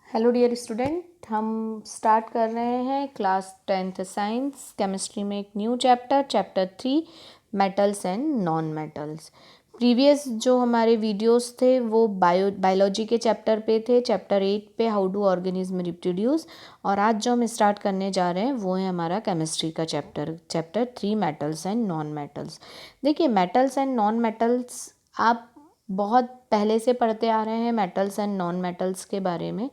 Hello dear student, हम start कर रहे हैं क्लास 10th साइंस केमिस्ट्री में एक new chapter 3 metals and non metals. Previous जो हमारे वीडियोस थे वो बायोलॉजी के चैप्टर पे थे, चैप्टर 8 पे हाउ डू ऑर्गेनिज्म रिप्रोड्यूस। और आज जो हम स्टार्ट करने जा रहे हैं वो है हमारा केमिस्ट्री का chapter 3 metals and non metals. देखिए, मेटल्स एंड नॉन मेटल्स आप बहुत पहले से पढ़ते आ रहे हैं मेटल्स एंड नॉन मेटल्स के बारे में,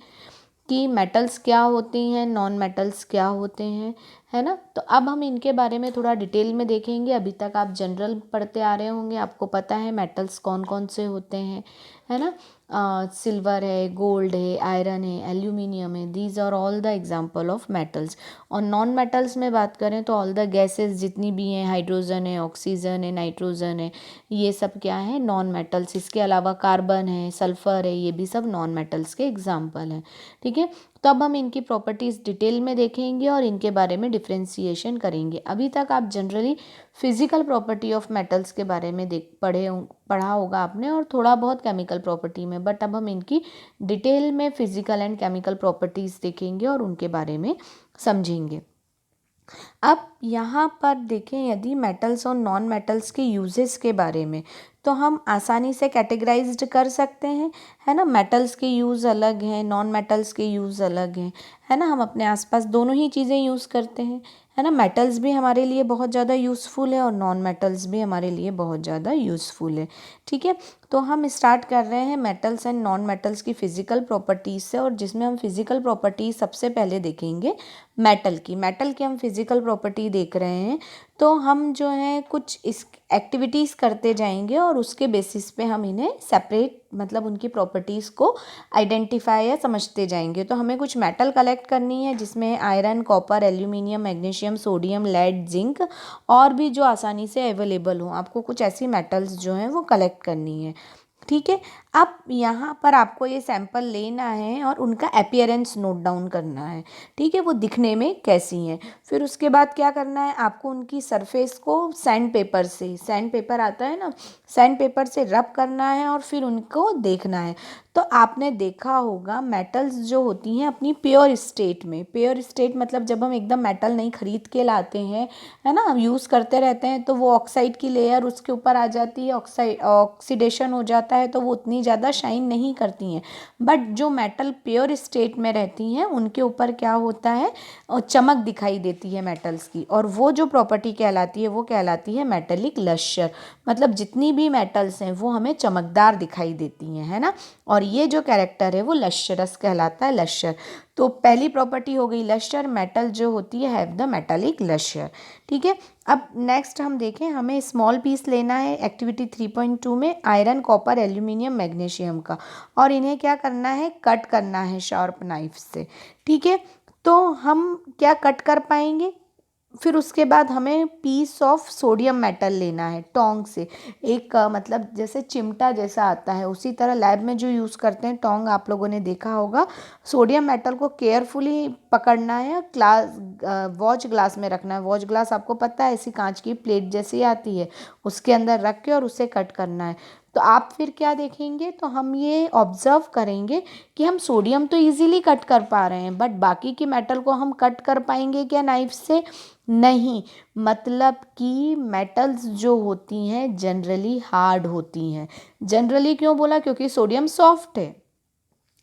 कि मेटल्स क्या होती हैं, नॉन मेटल्स क्या होते हैं, है ना। तो अब हम इनके बारे में थोड़ा डिटेल में देखेंगे। अभी तक आप जनरल पढ़ते आ रहे होंगे, आपको पता है मेटल्स कौन कौन से होते हैं, है ना। सिल्वर है, गोल्ड है, आयरन है, एल्यूमिनियम है, these are all the example of metals. और नॉन मेटल्स में बात करें तो ऑल द गैसेस जितनी भी हैं, हाइड्रोजन है, ऑक्सीजन है, नाइट्रोजन है, ये सब क्या है, नॉन मेटल्स। इसके अलावा कार्बन है, सल्फर है, ये भी सब नॉन मेटल्स के एग्जाम्पल हैं। ठीक है, तो अब हम इनकी प्रॉपर्टीज़ डिटेल में देखेंगे और इनके बारे में डिफ्रेंसिएशन करेंगे। अभी तक आप generally physical property of metals के बारे में पढ़ा होगा आपने, और थोड़ा बहुत केमिकल प्रॉपर्टी में, बट अब हम इनकी डिटेल में फिजिकल एंड केमिकल प्रॉपर्टीज़ देखेंगे और उनके बारे में समझेंगे। अब यहाँ पर देखें, यदि मेटल्स और नॉन मेटल्स के यूजेस के बारे में, तो हम आसानी से कैटेगराइज्ड कर सकते हैं, है ना। मेटल्स के यूज़ अलग हैं, नॉन मेटल्स के यूज़ अलग हैं, है ना। हम अपने आसपास दोनों ही चीज़ें यूज़ करते हैं, है ना। मेटल्स भी हमारे लिए बहुत ज़्यादा यूज़फुल है और नॉन मेटल्स भी हमारे लिए बहुत ज़्यादा यूज़फुल है। ठीक है, तो हम स्टार्ट कर रहे हैं मेटल्स एंड नॉन मेटल्स की फ़िज़िकल प्रॉपर्टीज़ से, और जिसमें हम फिज़िकल प्रॉपर्टीज़ सबसे पहले देखेंगे मेटल की हम फिज़िकल प्रॉपर्टी देख रहे हैं। तो हम जो है कुछ इस एक्टिविटीज़ करते जाएंगे और उसके बेसिस पे हम इन्हें सेपरेट, मतलब उनकी प्रॉपर्टीज़ को आइडेंटिफाई या समझते जाएंगे। तो हमें कुछ मेटल कलेक्ट करनी है, जिसमें iron, copper, aluminium, magnesium, sodium, lead, zinc और भी जो आसानी से अवेलेबल हो। आपको कुछ ऐसी मेटल्स जो हैं वो कलेक्ट करनी है। ठीक है, अब यहाँ पर आपको ये सैंपल लेना है और उनका अपीयरेंस नोट डाउन करना है। ठीक है, वो दिखने में कैसी हैं। फिर उसके बाद क्या करना है, आपको उनकी सरफेस को सैंड पेपर आता है ना, सैंड पेपर से रब करना है और फिर उनको देखना है। तो आपने देखा होगा मेटल्स जो होती हैं अपनी प्योर स्टेट मतलब जब हम एकदम मेटल नहीं खरीद के लाते हैं, है ना, यूज़ करते रहते हैं, तो वो ऑक्साइड की लेयर उसके ऊपर आ जाती है, ऑक्सीडेशन हो जाता है, तो वो उतनी ज़्यादा शाइन नहीं करती हैं। बट जो मेटल प्योर स्टेट में रहती हैं उनके ऊपर क्या होता है, चमक दिखाई देती है मेटल्स की, और वो जो प्रॉपर्टी कहलाती है वो कहलाती है मेटेलिक लश्यर। मतलब जितनी भी मेटल्स हैं वो हमें चमकदार दिखाई देती हैं, है ना। और ये जो कैरेक्टर है वो लश्यरस कहलाता है, लश्यर। तो पहली प्रॉपर्टी हो गई लश्यर, मेटल जो होती है हैव द मेटालिक लश्यर। ठीक है, अब नेक्स्ट हम देखें, हमें स्मॉल पीस लेना है एक्टिविटी 3.2 में आयरन, कॉपर, एल्यूमिनियम, मैग्नीशियम का, और इन्हें क्या करना है, कट करना है शार्प नाइफ से। ठीक है, तो हम क्या कट कर पाएंगे, फिर उसके बाद हमें पीस ऑफ सोडियम मेटल लेना है टोंग से। एक मतलब जैसे चिमटा जैसा आता है, उसी तरह लैब में जो यूज़ करते हैं टोंग, आप लोगों ने देखा होगा। सोडियम मेटल को केयरफुली पकड़ना है, वॉच ग्लास में रखना है। वॉच ग्लास आपको पता है ऐसी कांच की प्लेट जैसी आती है, उसके अंदर रख के और उसे कट करना है। तो आप फिर क्या देखेंगे, तो हम ये ऑब्जर्व करेंगे कि हम सोडियम तो इजीली कट कर पा रहे हैं, बट बाकी की मेटल को हम कट कर पाएंगे क्या नाइफ से, नहीं। मतलब कि मेटल्स जो होती हैं जनरली हार्ड होती हैं। जनरली क्यों बोला, क्योंकि सोडियम सॉफ्ट है,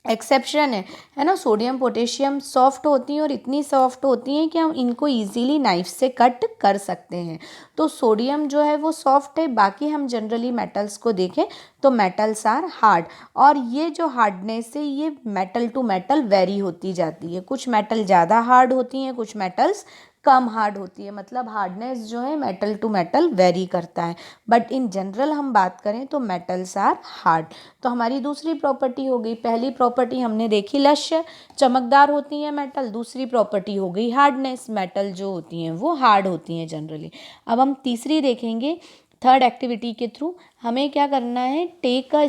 एक्सेप्शन है ना। सोडियम पोटेशियम सॉफ्ट होती हैं और इतनी सॉफ्ट होती हैं कि हम इनको इजीली नाइफ से कट कर सकते हैं। तो सोडियम जो है वो सॉफ्ट है, बाकी हम जनरली मेटल्स को देखें तो मेटल्स आर हार्ड। और ये जो हार्डनेस है ये मेटल टू मेटल वेरी होती जाती है, कुछ मेटल ज़्यादा हार्ड होती हैं, कुछ मेटल्स कम हार्ड होती है। मतलब हार्डनेस जो है मेटल टू मेटल वेरी करता है, बट इन जनरल हम बात करें तो मेटल्स आर हार्ड। तो हमारी दूसरी प्रॉपर्टी हो गई, पहली प्रॉपर्टी हमने देखी लश्य, चमकदार होती हैं मेटल। दूसरी प्रॉपर्टी हो गई हार्डनेस, मेटल जो होती हैं वो हार्ड होती हैं जनरली। अब हम तीसरी देखेंगे थर्ड एक्टिविटी के थ्रू। हमें क्या करना है, take a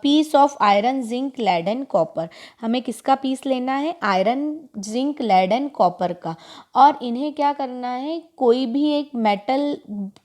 piece of iron, zinc, lead and copper. हमें किसका पीस लेना है, iron, zinc, lead and copper का। और इन्हें क्या करना है, कोई भी एक मेटल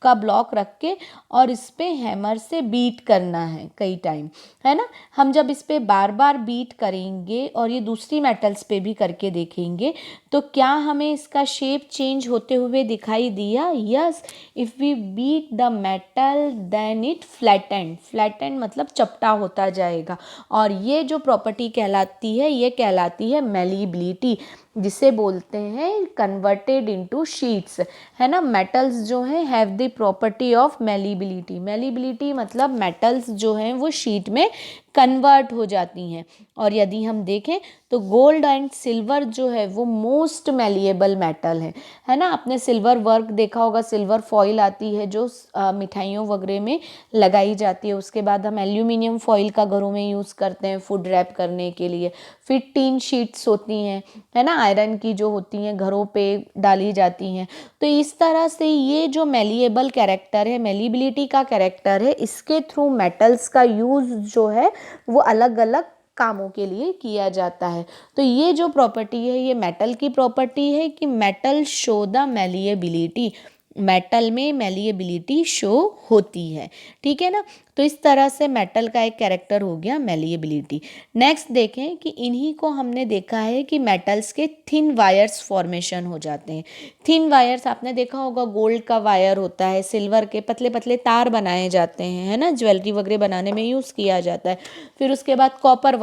का ब्लॉक रख के और इस पे हैमर से बीट करना है कई टाइम, है ना। हम जब इस पे बार बार बीट करेंगे और ये दूसरी मेटल्स पे भी करके देखेंगे तो क्या हमें इसका शेप चेंज होते हुए दिखाई दिया, yes. If we beat the metal then it flattened मतलब चपटा होता जाएगा। और ये जो प्रॉपर्टी कहलाती है, ये कहलाती है मेलिबिलिटी, जिसे बोलते हैं कन्वर्टेड इनटू शीट्स, है ना। मेटल्स जो हैं have the property of malleability मतलब मेटल्स जो हैं वो शीट में कन्वर्ट हो जाती हैं। और यदि हम देखें तो गोल्ड एंड सिल्वर जो है वो मोस्ट मेलिएबल मेटल है ना। आपने सिल्वर वर्क देखा होगा, सिल्वर फॉइल आती है जो मिठाइयों वगैरह में लगाई जाती है। उसके बाद हम एल्यूमिनियम फॉइल का घरों में यूज़ करते हैं फूड रैप करने के लिए। फिर टीन शीट्स होती हैं, है ना, आयरन की जो होती हैं घरों पे डाली जाती हैं। तो इस तरह से ये जो मेलिएबल कैरेक्टर है, मेलिबिलिटी का कैरेक्टर है, इसके थ्रू मेटल्स का यूज़ जो है वो अलग अलग कामों के लिए किया जाता है। तो ये जो प्रॉपर्टी है ये मेटल की प्रॉपर्टी है कि metal show the malleability, metal में मेलिएबिलिटी शो होती है, ठीक है ना। तो इस तरह से मेटल का एक कैरेक्टर हो गया मेलिएबिलिटी। नेक्स्ट देखें कि इन्हीं को हमने देखा है कि मेटल्स के थिन वायर्स फॉर्मेशन हो जाते हैं। थिन वायर्स आपने देखा होगा, गोल्ड का वायर होता है, सिल्वर के पतले पतले तार बनाए जाते हैं, है ना, ज्वेलरी वगैरह बनाने में यूज़ किया जाता है। फिर उसके बाद कॉपर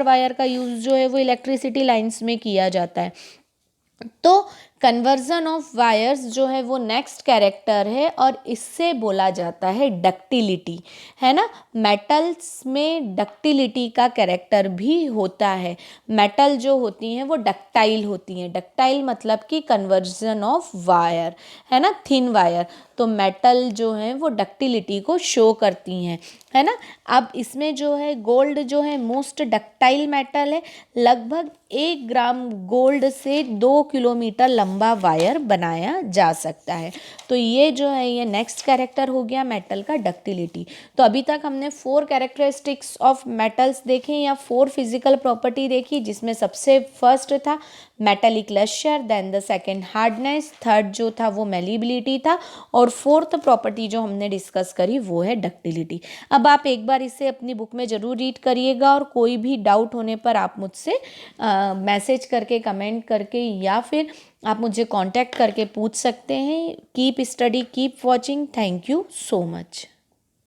वायर का यूज़ जो है वो इलेक्ट्रिसिटी लाइंस में किया जाता है। तो कन्वर्जन ऑफ वायर्स जो है वो नेक्स्ट कैरेक्टर है और इससे बोला जाता है डक्टिलिटी, है ना। मेटल्स में डक्टिलिटी का कैरेक्टर भी होता है। मेटल जो होती हैं वो डक्टाइल होती हैं, डक्टाइल मतलब कि कन्वर्जन ऑफ वायर, है ना, थिन वायर। तो मेटल जो है वो डक्टिलिटी को शो करती हैं, है ना। अब इसमें जो है गोल्ड जो है मोस्ट डक्टाइल मेटल है। लगभग 1 ग्राम गोल्ड से 2 किलोमीटर लंबा वायर बनाया जा सकता है। तो ये जो है ये नेक्स्ट कैरेक्टर हो गया मेटल का, डक्टिलिटी। तो अभी तक हमने 4 कैरेक्टरिस्टिक्स ऑफ मेटल्स देखे या 4 फिजिकल प्रॉपर्टी देखी, जिसमें सबसे फर्स्ट था metallic lustre, then the second hardness, third जो था वो मेलिबिलिटी था और फोर्थ प्रॉपर्टी जो हमने डिस्कस करी वो है डक्टिलिटी। अब आप एक बार इसे अपनी बुक में ज़रूर रीड करिएगा और कोई भी डाउट होने पर आप मुझसे मैसेज करके, कमेंट करके या फिर आप मुझे कांटेक्ट करके पूछ सकते हैं। Keep study, keep watching. Thank you so much.